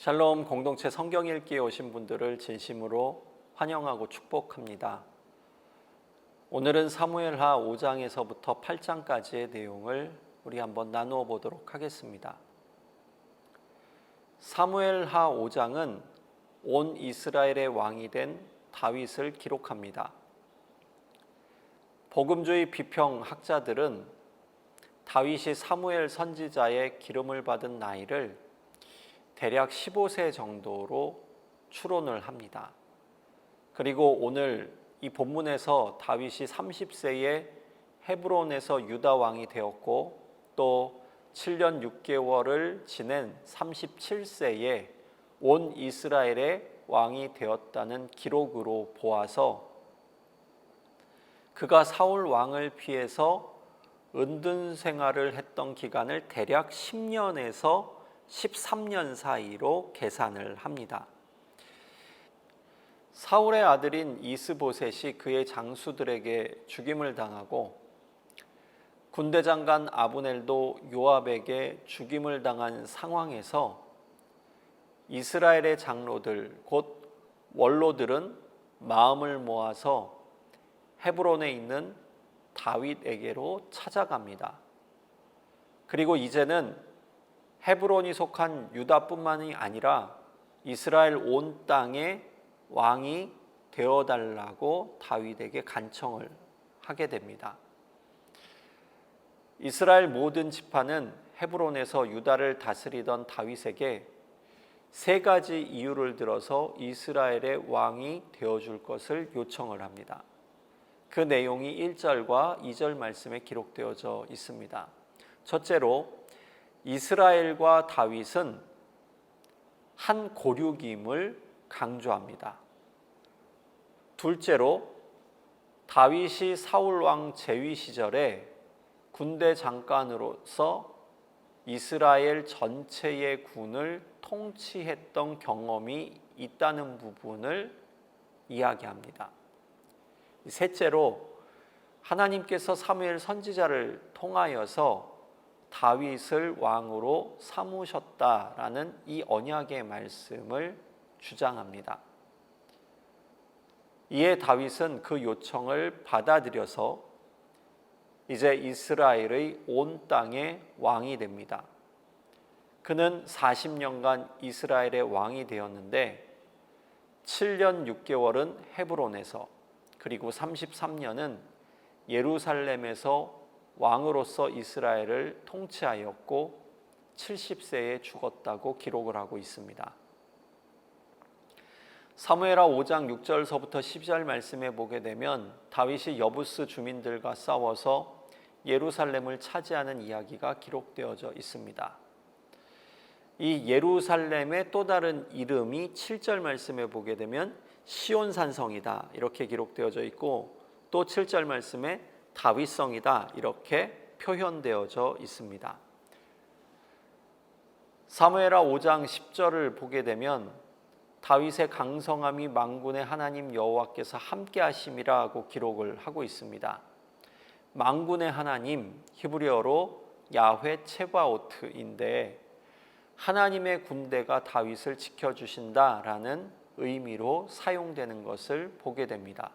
샬롬 공동체 성경 읽기에 오신 분들을 진심으로 환영하고 축복합니다. 오늘은 사무엘하 5장에서부터 8장까지의 내용을 우리 한번 나누어 보도록 하겠습니다. 사무엘하 5장은 온 이스라엘의 왕이 된 다윗을 기록합니다. 복음주의 비평학자들은 다윗이 사무엘 선지자의 기름을 받은 나이를 대략 15세 정도로 추론을 합니다. 그리고 오늘 이 본문에서 다윗이 30세에 헤브론에서 유다 왕이 되었고 또 7년 6개월을 지낸 37세에 온 이스라엘의 왕이 되었다는 기록으로 보아서 그가 사울 왕을 피해서 은둔 생활을 했던 기간을 대략 10년에서 13년 사이로 계산을 합니다. 사울의 아들인 이스보셋이 그의 장수들에게 죽임을 당하고 군대 장관 아브넬도 요압에게 죽임을 당한 상황에서 이스라엘의 장로들 곧 원로들은 마음을 모아서 헤브론에 있는 다윗에게로 찾아갑니다. 그리고 이제는 헤브론이 속한 유다뿐만이 아니라 이스라엘 온 땅의 왕이 되어달라고 다윗에게 간청을 하게 됩니다. 이스라엘 모든 지파는 헤브론에서 유다를 다스리던 다윗에게 세 가지 이유를 들어서 이스라엘의 왕이 되어줄 것을 요청을 합니다. 그 내용이 1절과 2절 말씀에 기록되어져 있습니다. 첫째로 이스라엘과 다윗은 한 고륙임을 강조합니다. 둘째로 다윗이 사울 왕 재위 시절에 군대 장관으로서 이스라엘 전체의 군을 통치했던 경험이 있다는 부분을 이야기합니다. 셋째로 하나님께서 사무엘 선지자를 통하여서 다윗을 왕으로 삼으셨다라는 이 언약의 말씀을 주장합니다. 이에 다윗은 그 요청을 받아들여서 이제 이스라엘의 온 땅의 왕이 됩니다. 그는 40년간 이스라엘의 왕이 되었는데 7년 6개월은 헤브론에서 그리고 33년은 예루살렘에서 왕으로서 이스라엘을 통치하였고 70세에 죽었다고 기록을 하고 있습니다. 사무엘하 5장 6절서부터 10절 말씀에 보게 되면 다윗이 여부스 주민들과 싸워서 예루살렘을 차지하는 이야기가 기록되어져 있습니다. 이 예루살렘의 또 다른 이름이 7절 말씀에 보게 되면 시온산성이다 이렇게 기록되어져 있고 또 7절 말씀에 다윗성이다 이렇게 표현되어져 있습니다. 사무엘하 5장 10절을 보게 되면 다윗의 강성함이 만군의 하나님 여호와께서 함께 하심이라고 기록을 하고 있습니다. 만군의 하나님 히브리어로 야훼 체바오트인데 하나님의 군대가 다윗을 지켜주신다라는 의미로 사용되는 것을 보게 됩니다.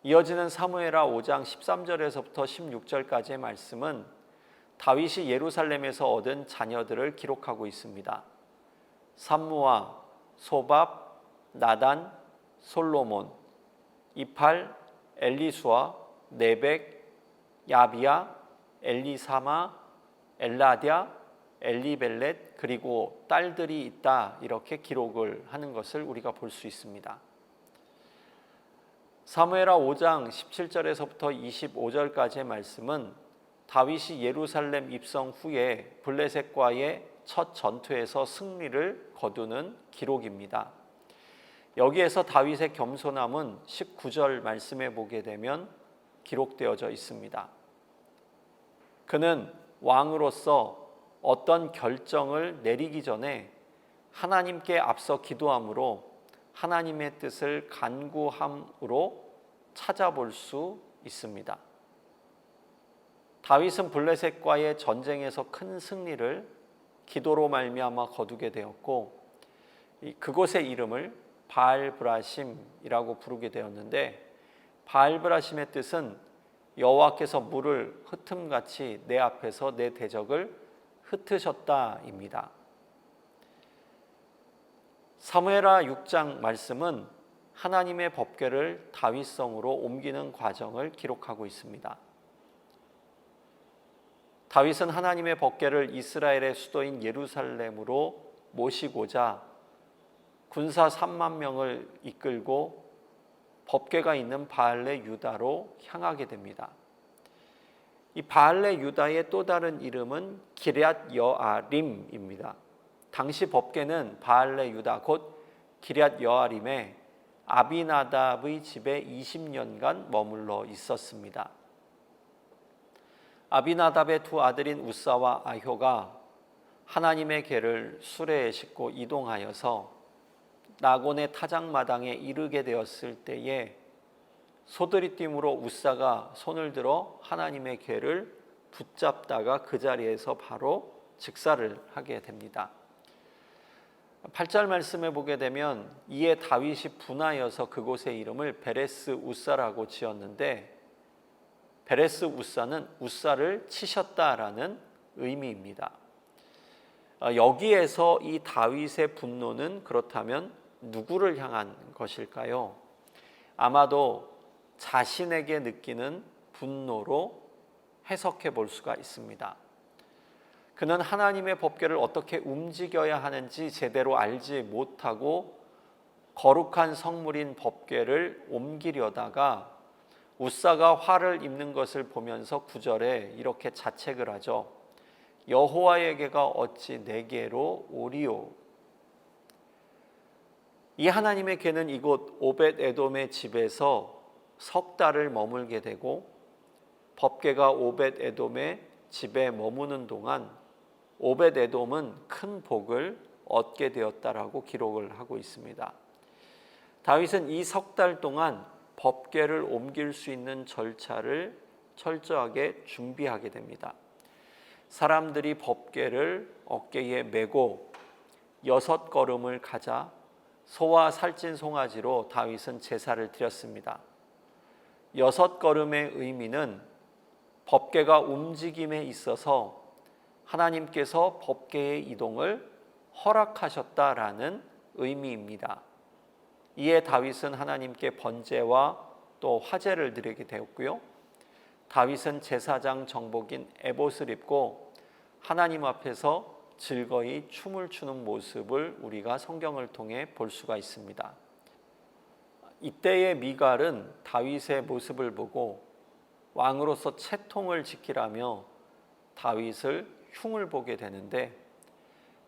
이어지는 사무엘하 5장 13절에서부터 16절까지의 말씀은 다윗이 예루살렘에서 얻은 자녀들을 기록하고 있습니다. 삼무아, 소밥, 나단, 솔로몬, 이팔, 엘리수아, 네벡, 야비야, 엘리사마, 엘라디아, 엘리벨렛 그리고 딸들이 있다 이렇게 기록을 하는 것을 우리가 볼 수 있습니다. 사무엘하 5장 17절에서부터 25절까지의 말씀은 다윗이 예루살렘 입성 후에 블레셋과의 첫 전투에서 승리를 거두는 기록입니다. 여기에서 다윗의 겸손함은 19절 말씀에 보게 되면 기록되어져 있습니다. 그는 왕으로서 어떤 결정을 내리기 전에 하나님께 앞서 기도함으로 하나님의 뜻을 간구함으로 찾아볼 수 있습니다. 다윗은 블레셋과의 전쟁에서 큰 승리를 기도로 말미암아 거두게 되었고 그곳의 이름을 바알브라심이라고 부르게 되었는데, 바알브라심의 뜻은 여호와께서 물을 흩음같이 내 앞에서 내 대적을 흩으셨다입니다. 사무엘하 6장 말씀은 하나님의 법궤를 다윗성으로 옮기는 과정을 기록하고 있습니다. 다윗은 하나님의 법궤를 이스라엘의 수도인 예루살렘으로 모시고자 군사 3만 명을 이끌고 법궤가 있는 바알레 유다로 향하게 됩니다. 이 바알레 유다의 또 다른 이름은 기럇 여아림입니다. 당시 법궤는 바알레 유다 곧 기럇 여아림에 아비나답의 집에 20년간 머물러 있었습니다. 아비나답의 두 아들인 우사와 아효가 하나님의 궤를 수레에 싣고 이동하여서 나곤의 타작마당에 이르게 되었을 때에 소들이뜀으로 우사가 손을 들어 하나님의 궤를 붙잡다가 그 자리에서 바로 즉사를 하게 됩니다. 8절 말씀에 보게 되면 이에 다윗이 분하여서 그곳의 이름을 베레스 우사라고 지었는데, 베레스 우사는 우사를 치셨다라는 의미입니다. 여기에서 이 다윗의 분노는 그렇다면 누구를 향한 것일까요? 아마도 자신에게 느끼는 분노로 해석해 볼 수가 있습니다. 그는 하나님의 법궤를 어떻게 움직여야 하는지 제대로 알지 못하고 거룩한 성물인 법궤를 옮기려다가 우사가 화를 입는 것을 보면서 9절에 이렇게 자책을 하죠. 여호와의 궤가 어찌 내게로 오리오. 이 하나님의 궤는 이곳 오벳 에돔의 집에서 석 달을 머물게 되고, 법궤가 오벳 에돔의 집에 머무는 동안 오벳 에돔은 큰 복을 얻게 되었다라고 기록을 하고 있습니다. 다윗은 이 석 달 동안 법궤를 옮길 수 있는 절차를 철저하게 준비하게 됩니다. 사람들이 법궤를 어깨에 메고 6걸음을 가자 소와 살찐 송아지로 다윗은 제사를 드렸습니다. 6걸음의 의미는 법궤가 움직임에 있어서 하나님께서 법궤의 이동을 허락하셨다라는 의미입니다. 이에 다윗은 하나님께 번제와 또 화제를 드리게 되었고요. 다윗은 제사장 정복인 에봇을 입고 하나님 앞에서 즐거이 춤을 추는 모습을 우리가 성경을 통해 볼 수가 있습니다. 이때의 미갈은 다윗의 모습을 보고 왕으로서 채통을 지키라며 다윗을 흉을 보게 되는데,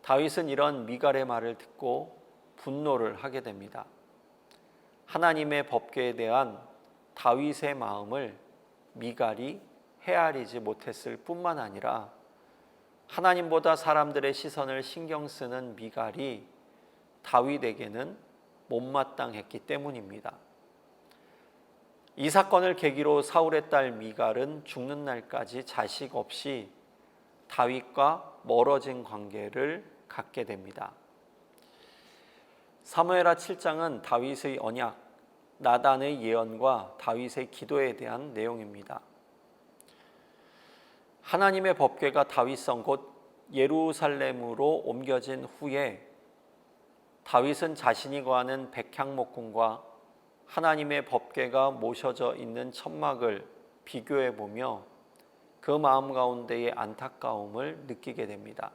다윗은 이런 미갈의 말을 듣고 분노를 하게 됩니다. 하나님의 법궤에 대한 다윗의 마음을 미갈이 헤아리지 못했을 뿐만 아니라 하나님보다 사람들의 시선을 신경 쓰는 미갈이 다윗에게는 못마땅했기 때문입니다. 이 사건을 계기로 사울의 딸 미갈은 죽는 날까지 자식 없이 다윗과 멀어진 관계를 갖게 됩니다. 사무엘하 7장은 다윗의 언약, 나단의 예언과 다윗의 기도에 대한 내용입니다. 하나님의 법궤가 다윗성 곧 예루살렘으로 옮겨진 후에 다윗은 자신이 거하는 백향목궁과 하나님의 법궤가 모셔져 있는 천막을 비교해 보며 그 마음 가운데의 안타까움을 느끼게 됩니다.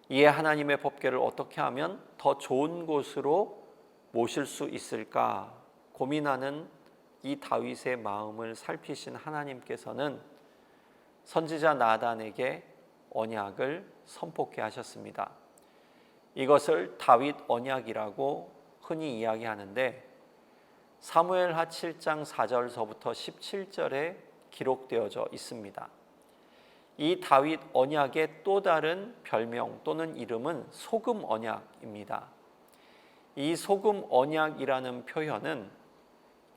이에 하나님의 법궤를 어떻게 하면 더 좋은 곳으로 모실 수 있을까 고민하는 이 다윗의 마음을 살피신 하나님께서는 선지자 나단에게 언약을 선포케 하셨습니다. 이것을 다윗 언약이라고 흔히 이야기하는데, 사무엘하 7장 4절서부터 17절에 기록되어져 있습니다. 이 다윗 언약의 또 다른 별명 또는 이름은 소금 언약입니다. 이 소금 언약이라는 표현은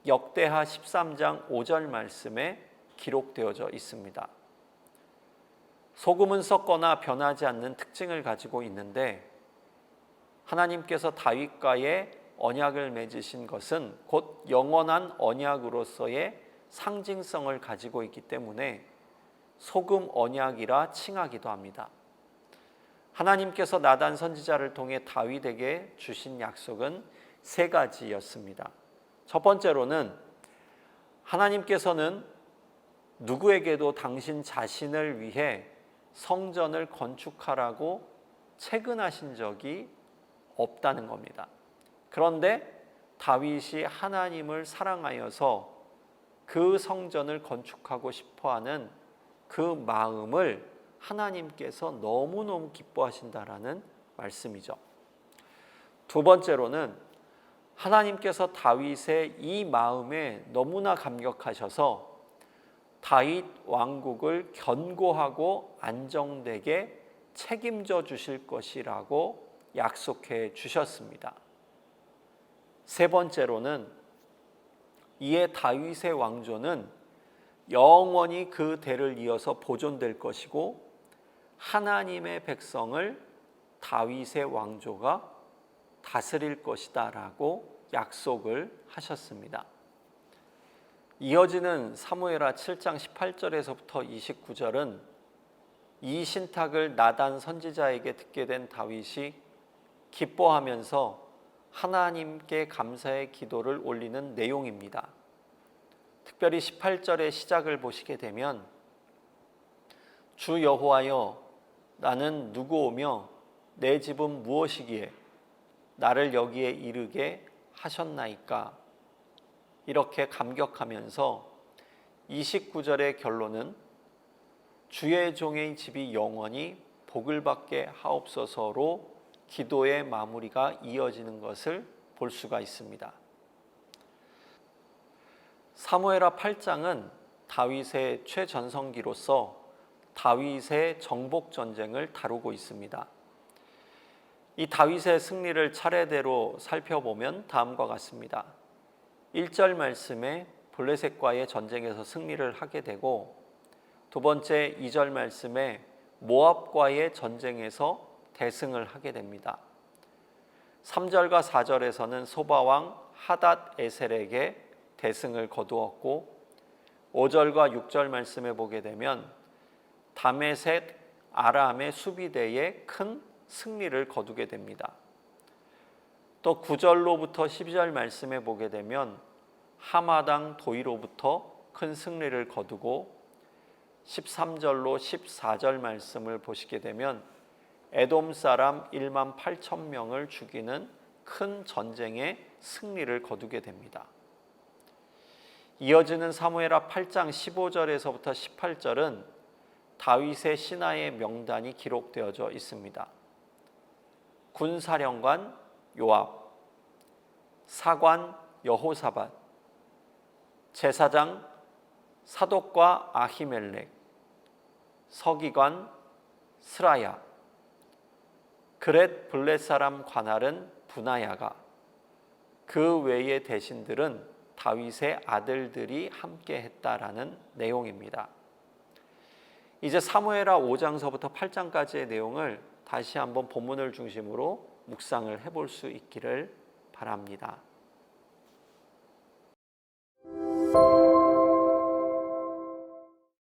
역대하 13장 5절 말씀에 기록되어져 있습니다. 소금은 썩거나 변하지 않는 특징을 가지고 있는데 하나님께서 다윗과의 언약을 맺으신 것은 곧 영원한 언약으로서의 상징성을 가지고 있기 때문에 소금 언약이라 칭하기도 합니다. 하나님께서 나단 선지자를 통해 다윗에게 주신 약속은 세 가지였습니다. 첫 번째로는 하나님께서는 누구에게도 당신 자신을 위해 성전을 건축하라고 체근하신 적이 없다는 겁니다. 그런데 다윗이 하나님을 사랑하여서 그 성전을 건축하고 싶어하는 그 마음을 하나님께서 너무너무 기뻐하신다라는 말씀이죠. 두 번째로는 하나님께서 다윗의 이 마음에 너무나 감격하셔서 다윗 왕국을 견고하고 안정되게 책임져 주실 것이라고 약속해 주셨습니다. 세 번째로는 이에 다윗의 왕조는 영원히 그 대를 이어서 보존될 것이고 하나님의 백성을 다윗의 왕조가 다스릴 것이다 라고 약속을 하셨습니다. 이어지는 사무엘하 7장 18절에서부터 29절은 이 신탁을 나단 선지자에게 듣게 된 다윗이 기뻐하면서 하나님께 감사의 기도를 올리는 내용입니다. 특별히 18절의 시작을 보시게 되면 주 여호와여 나는 누구오며 내 집은 무엇이기에 나를 여기에 이르게 하셨나이까 이렇게 감격하면서 29절의 결론은 주의 종의 집이 영원히 복을 받게 하옵소서로 기도의 마무리가 이어지는 것을 볼 수가 있습니다. 사무엘하 8장은 다윗의 최전성기로서 다윗의 정복 전쟁을 다루고 있습니다. 이 다윗의 승리를 차례대로 살펴보면 다음과 같습니다. 1절 말씀에 블레셋과의 전쟁에서 승리를 하게 되고 두 번째 2절 말씀에 모압과의 전쟁에서 대승을 하게 됩니다. 3절과 4절에서는 소바왕 하닷 에셀에게 대승을 거두었고 5절과 6절 말씀에 보게 되면 다메셋 아람의 수비대에 큰 승리를 거두게 됩니다. 또 9절로부터 12절 말씀에 보게 되면 하마당 도이로부터 큰 승리를 거두고 13절로 14절 말씀을 보시게 되면 에돔 사람 1만 8천 명을 죽이는 큰 전쟁의 승리를 거두게 됩니다. 이어지는 사무엘하 8장 15절에서부터 18절은 다윗의 신하의 명단이 기록되어져 있습니다. 군사령관 요압, 사관 여호사밧, 제사장 사독과 아히멜렉, 서기관 스라야, 그렛 블렛 사람 관할은 분하야가, 그 외의 대신들은 다윗의 아들들이 함께 했다라는 내용입니다. 이제 사무엘하 5장서부터 8장까지의 내용을 다시 한번 본문을 중심으로 묵상을 해볼 수 있기를 바랍니다.